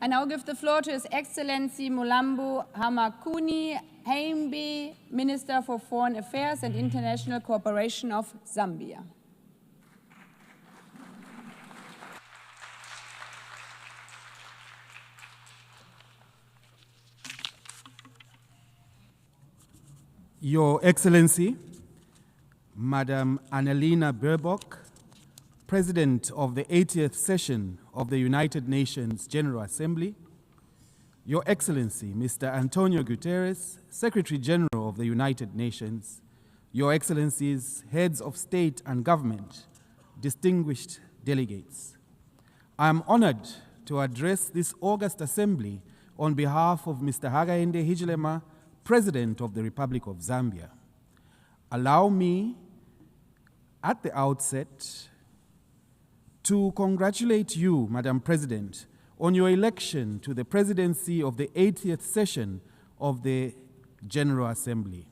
I now give the floor to His Excellency Mulambo Hamakuni, Haimbe, Minister for Foreign Affairs and International Cooperation of Zambia. Your Excellency, Madam Annalena Baerbock, President of the 80th session of the United Nations General Assembly, Your Excellency, Mr. Antonio Guterres, Secretary General of the United Nations, Your Excellencies, Heads of State and Government, distinguished delegates. I am honored to address this August Assembly on behalf of Mr. Hakainde Hichilema, President of the Republic of Zambia. Allow me, at the outset, to congratulate you, Madam President, on your election to the presidency of the 80th session of the General Assembly.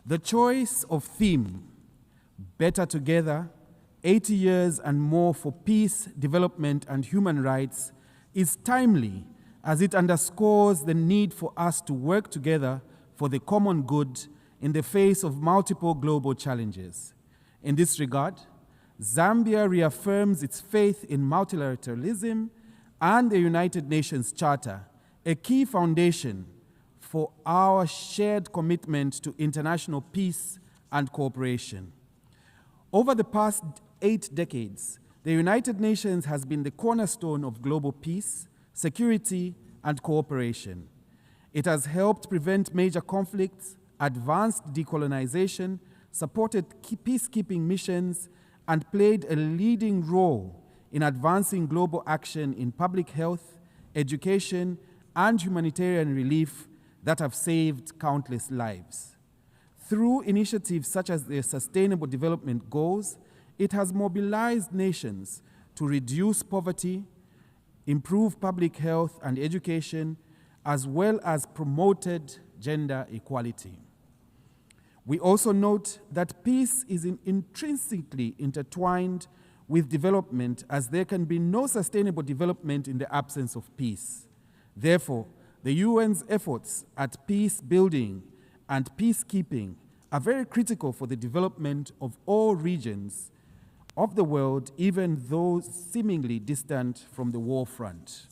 The choice of theme, Better Together, 80 years and more for peace, development, and human rights, is timely as it underscores the need for us to work together for the common good in the face of multiple global challenges. In this regard, Zambia reaffirms its faith in multilateralism and the United Nations Charter, a key foundation for our shared commitment to international peace and cooperation. Over the past 8 decades, the United Nations has been the cornerstone of global peace, security, and cooperation. It has helped prevent major conflicts, advanced decolonization, supported peacekeeping missions, and played a leading role in advancing global action in public health, education, and humanitarian relief that have saved countless lives. Through initiatives such as the Sustainable Development Goals, it has mobilized nations to reduce poverty, improve public health and education, as well as promoted gender equality. We also note that peace is intrinsically intertwined with development, as there can be no sustainable development in the absence of peace. Therefore, the UN's efforts at peace building and peacekeeping are very critical for the development of all regions of the world, even those seemingly distant from the war front.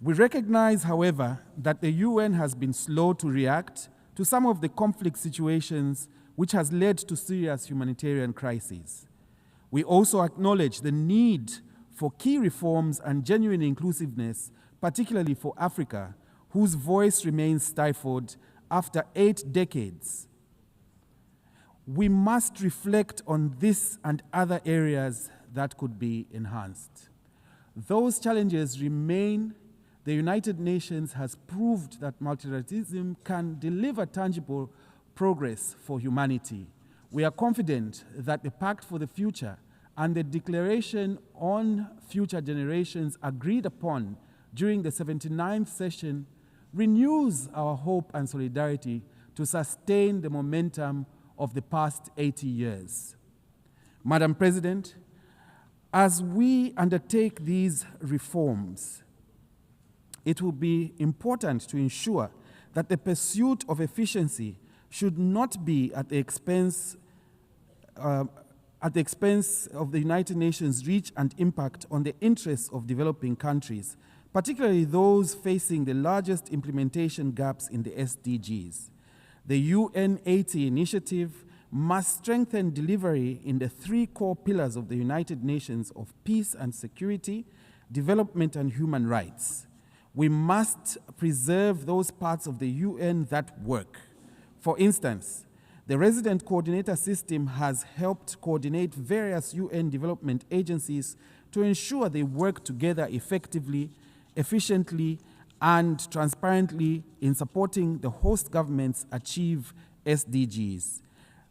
We recognize, however, that the UN has been slow to react to some of the conflict situations which has led to serious humanitarian crises. We also acknowledge the need for key reforms and genuine inclusiveness, particularly for Africa, whose voice remains stifled after 8 decades. We must reflect on this and other areas that could be enhanced. Those challenges remain. The United Nations has proved that multilateralism can deliver tangible progress for humanity. We are confident that the Pact for the Future and the Declaration on Future Generations agreed upon during the 79th session renews our hope and solidarity to sustain the momentum of the past 80 years. Madam President, as we undertake these reforms, it will be important to ensure that the pursuit of efficiency should not be at the expense of the United Nations' reach and impact on the interests of developing countries, particularly those facing the largest implementation gaps in the SDGs. The UN 80 initiative must strengthen delivery in the 3 core pillars of the United Nations of peace and security, development, and human rights. We must preserve those parts of the UN that work. For instance, the resident coordinator system has helped coordinate various UN development agencies to ensure they work together effectively, efficiently, and transparently in supporting the host governments achieve SDGs.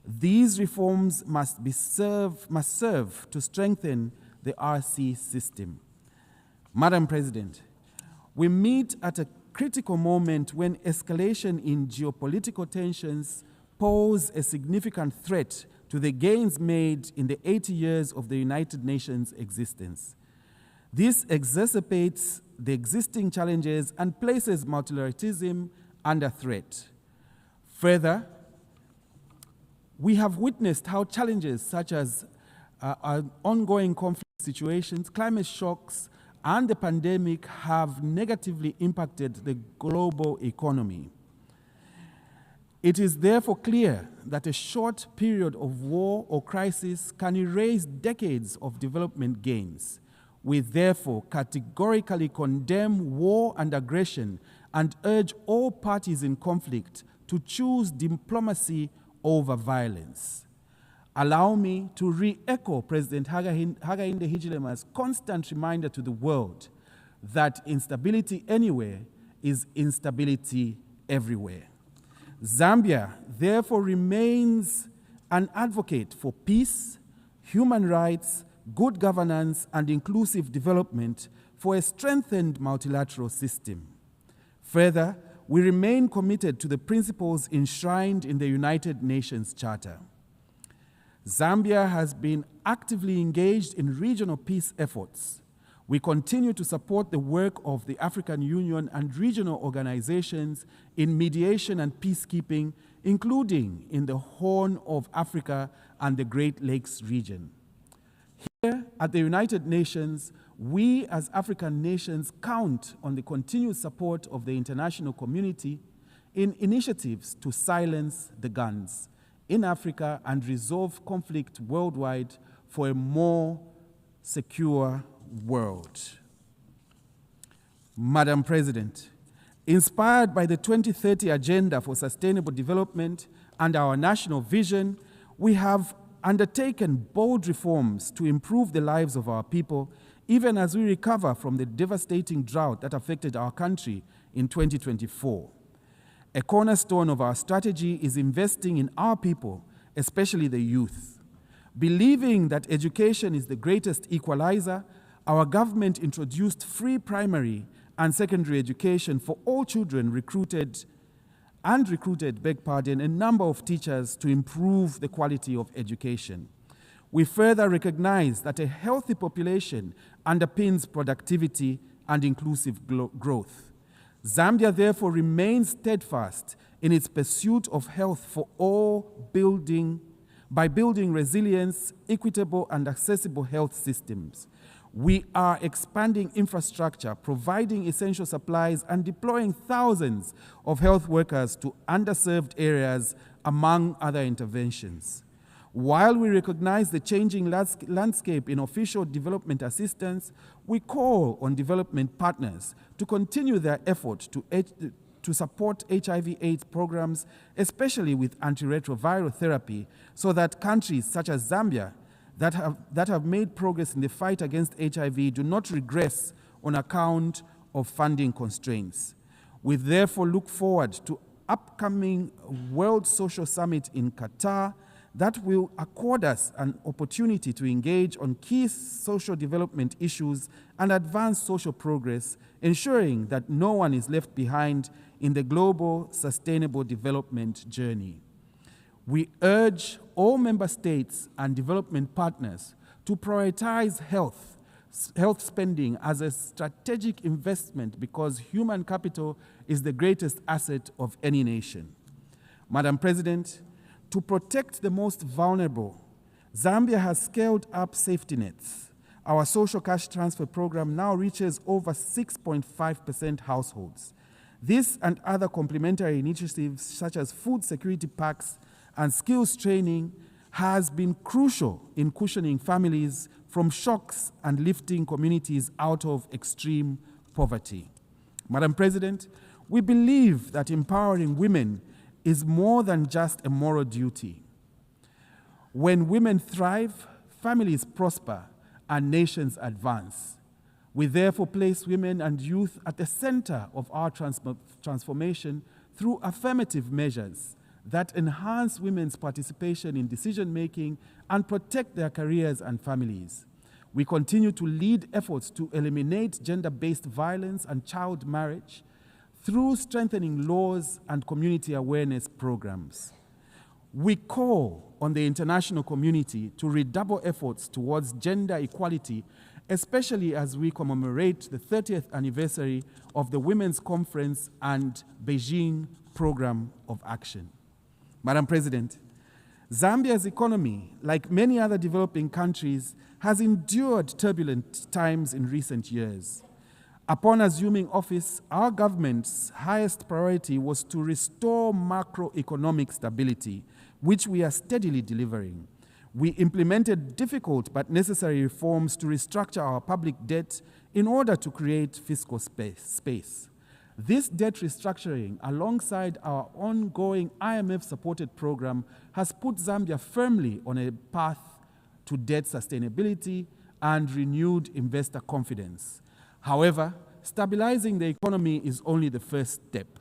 These reforms must serve to strengthen the RC system. Madam President, we meet at a critical moment when escalation in geopolitical tensions pose a significant threat to the gains made in the 80 years of the United Nations existence. This exacerbates the existing challenges and places multilateralism under threat. Further, we have witnessed how challenges such as ongoing conflict situations, climate shocks, and the pandemic have negatively impacted the global economy. It is therefore clear that a short period of war or crisis can erase decades of development gains. We therefore categorically condemn war and aggression and urge all parties in conflict to choose diplomacy over violence. Allow me to re-echo President Hakainde Hichilema's constant reminder to the world that instability anywhere is instability everywhere. Zambia therefore remains an advocate for peace, human rights, good governance, and inclusive development for a strengthened multilateral system. Further, we remain committed to the principles enshrined in the United Nations Charter. Zambia has been actively engaged in regional peace efforts. We continue to support the work of the African Union and regional organizations in mediation and peacekeeping, including in the Horn of Africa and the Great Lakes region. Here at the United Nations, we as African nations count on the continued support of the international community in initiatives to silence the guns in Africa and resolve conflict worldwide for a more secure world. Madam President, inspired by the 2030 Agenda for Sustainable Development and our national vision, we have undertaken bold reforms to improve the lives of our people, even as we recover from the devastating drought that affected our country in 2024. A cornerstone of our strategy is investing in our people, especially the youth. Believing that education is the greatest equalizer, our government introduced free primary and secondary education for all children, recruited a number of teachers to improve the quality of education. We further recognize that a healthy population underpins productivity and inclusive growth. Zambia therefore remains steadfast in its pursuit of health for all by building resilience, equitable and accessible health systems. We are expanding infrastructure, providing essential supplies, and deploying thousands of health workers to underserved areas, among other interventions. While we recognize the changing landscape in official development assistance, we call on development partners to continue their effort to support HIV/AIDS programs, especially with antiretroviral therapy, so that countries such as Zambia that have made progress in the fight against HIV do not regress on account of funding constraints. We therefore look forward to upcoming World Social Summit in Qatar that will accord us an opportunity to engage on key social development issues and advance social progress, ensuring that no one is left behind in the global sustainable development journey. We urge all member states and development partners to prioritize health spending as a strategic investment because human capital is the greatest asset of any nation. Madam President, to protect the most vulnerable, Zambia has scaled up safety nets. Our social cash transfer program now reaches over 6.5% households. This and other complementary initiatives such as food security packs and skills training has been crucial in cushioning families from shocks and lifting communities out of extreme poverty. Madam President, we believe that empowering women is more than just a moral duty. When women thrive, families prosper and nations advance. We therefore place women and youth at the center of our transformation through affirmative measures that enhance women's participation in decision-making and protect their careers and families. We continue to lead efforts to eliminate gender-based violence and child marriage through strengthening laws and community awareness programs. We call on the international community to redouble efforts towards gender equality, especially as we commemorate the 30th anniversary of the Women's Conference and Beijing Program of Action. Madam President, Zambia's economy, like many other developing countries, has endured turbulent times in recent years. Upon assuming office, our government's highest priority was to restore macroeconomic stability, which we are steadily delivering. We implemented difficult but necessary reforms to restructure our public debt in order to create fiscal space. This debt restructuring, alongside our ongoing IMF-supported program, has put Zambia firmly on a path to debt sustainability and renewed investor confidence. However, stabilizing the economy is only the first step.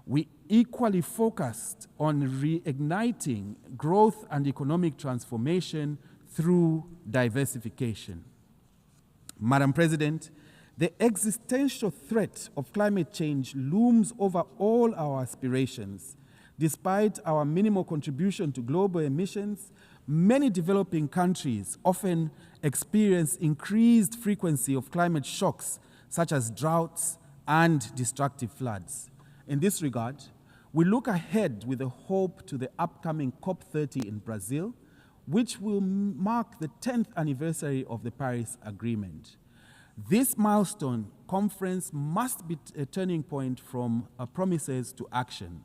We equally focused on reigniting growth and economic transformation through diversification. Madam President, the existential threat of climate change looms over all our aspirations. Despite our minimal contribution to global emissions, many developing countries often experience increased frequency of climate shocks, such as droughts and destructive floods. In this regard, we look ahead with a hope to the upcoming COP30 in Brazil, which will mark the 10th anniversary of the Paris Agreement. This milestone conference must be a turning point from promises to action.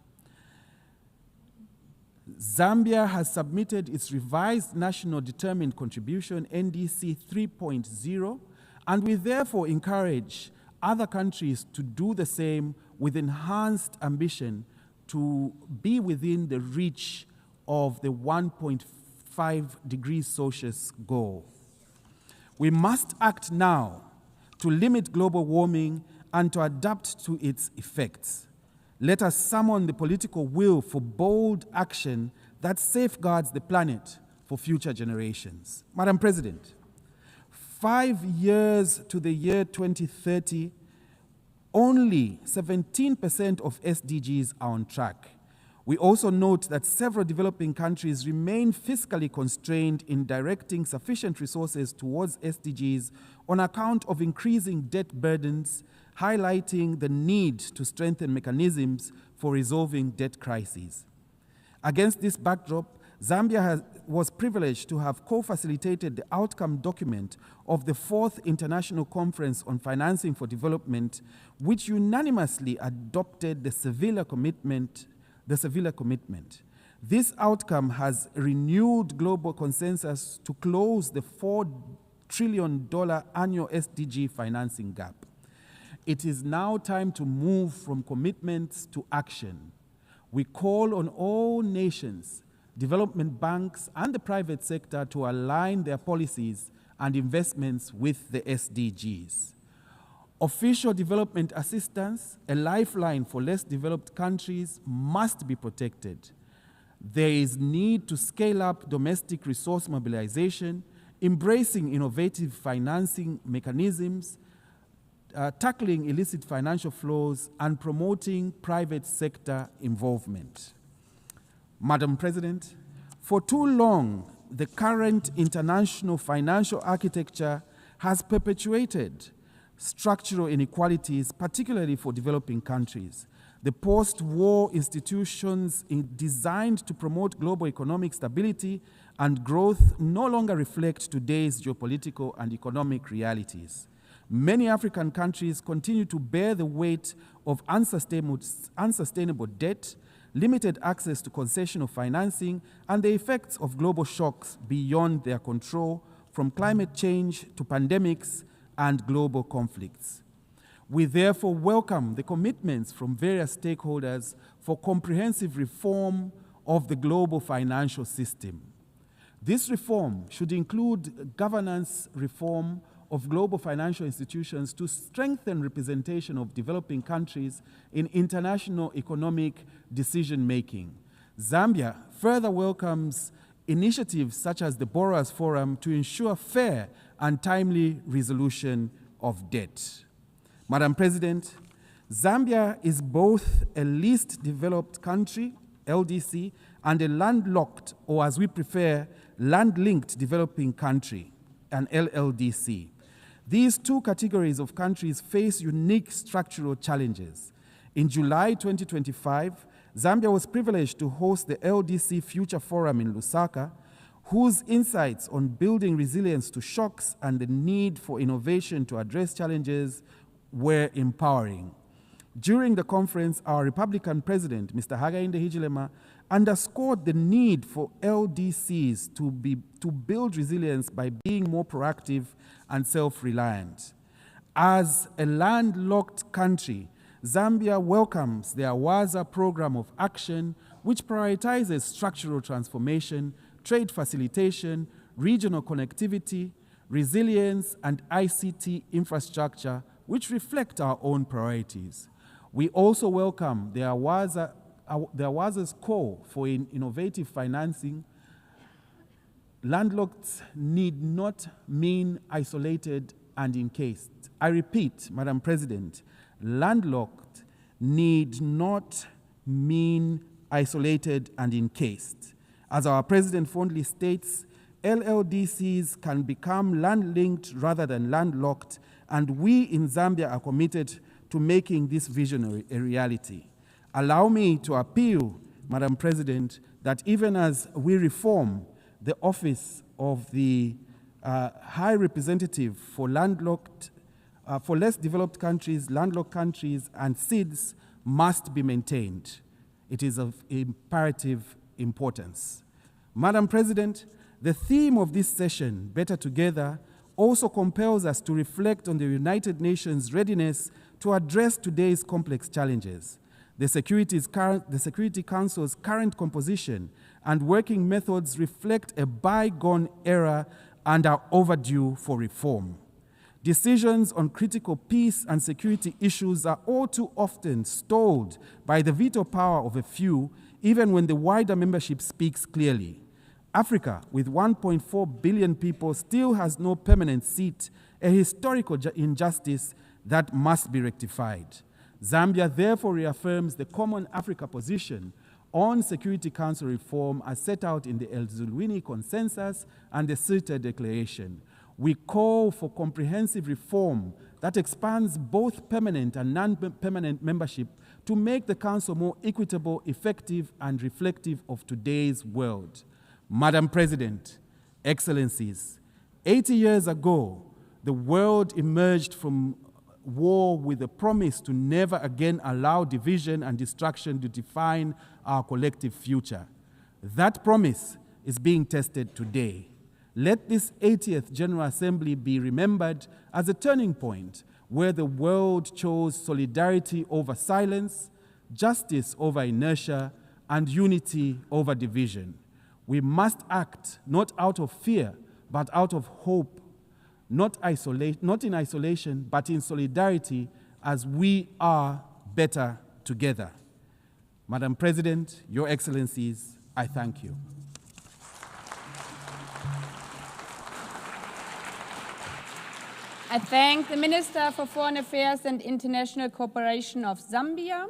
Zambia has submitted its revised National Determined Contribution, NDC 3.0, and we therefore encourage other countries to do the same with enhanced ambition to be within the reach of the 1.5 degrees Celsius goal. We must act now to limit global warming and to adapt to its effects. Let us summon the political will for bold action that safeguards the planet for future generations. Madam President, 5 years to the year 2030, only 17% of SDGs are on track. We also note that several developing countries remain fiscally constrained in directing sufficient resources towards SDGs on account of increasing debt burdens, highlighting the need to strengthen mechanisms for resolving debt crises. Against this backdrop, Zambia was privileged to have co-facilitated the outcome document of the 4th International Conference on Financing for Development, which unanimously adopted the Seville Commitment. This outcome has renewed global consensus to close the $4 trillion annual SDG financing gap. It is now time to move from commitments to action. We call on all nations, development banks, and the private sector to align their policies and investments with the SDGs. Official development assistance, a lifeline for less developed countries, must be protected. There is need to scale up domestic resource mobilization, embracing innovative financing mechanisms, tackling illicit financial flows, and promoting private sector involvement. Madam President, for too long, the current international financial architecture has perpetuated structural inequalities, particularly for developing countries. The post-war institutions designed to promote global economic stability and growth no longer reflect today's geopolitical and economic realities. Many African countries continue to bear the weight of unsustainable debt, limited access to concessional financing, and the effects of global shocks beyond their control, from climate change to pandemics and global conflicts. We therefore welcome the commitments from various stakeholders for comprehensive reform of the global financial system. This reform should include governance reform of global financial institutions to strengthen representation of developing countries in international economic decision-making. Zambia further welcomes initiatives such as the Borrowers Forum to ensure fair and timely resolution of debt. Madam President, Zambia is both a least developed country, LDC, and a landlocked, or as we prefer, land-linked developing country, an LLDC. These two categories of countries face unique structural challenges. In July 2025, Zambia was privileged to host the LDC Future Forum in Lusaka, whose insights on building resilience to shocks and the need for innovation to address challenges were empowering. During the conference, our Republican President, Mr. Haimbe Hichilema, underscored the need for LDCs to build resilience by being more proactive and self-reliant. As a landlocked country, Zambia welcomes the Awaza Program of Action, which prioritizes structural transformation, trade facilitation, regional connectivity, resilience, and ICT infrastructure, which reflect our own priorities. We also welcome the Awaza's call for innovative financing. Landlocked need not mean isolated and encased. I repeat, Madam President, landlocked need not mean isolated and encased. As our President fondly states, LLDCs can become land-linked rather than landlocked, and we in Zambia are committed to making this vision a reality. Allow me to appeal, Madam President, that even as we reform the office of the High Representative for landlocked, for less developed countries, landlocked countries, and SIDS must be maintained. It is of imperative importance. Madam President, the theme of this session, Better Together, also compels us to reflect on the United Nations' readiness to address today's complex challenges. The Security Council's current composition and working methods reflect a bygone era and are overdue for reform. Decisions on critical peace and security issues are all too often stalled by the veto power of a few, even when the wider membership speaks clearly. Africa, with 1.4 billion people, still has no permanent seat, a historical injustice that must be rectified. Zambia therefore reaffirms the Common Africa position on Security Council reform as set out in the El Zulwini Consensus and the Sirte Declaration. We call for comprehensive reform that expands both permanent and non-permanent membership to make the Council more equitable, effective, and reflective of today's world. Madam President, Excellencies, 80 years ago, the world emerged from war with a promise to never again allow division and destruction to define our collective future. That promise is being tested today. Let this 80th General Assembly be remembered as a turning point where the world chose solidarity over silence, justice over inertia, and unity over division. We must act not out of fear, but out of hope, not in isolation, but in solidarity, as we are better together. Madam President, Your Excellencies, I thank you. I thank the Minister for Foreign Affairs and International Cooperation of Zambia.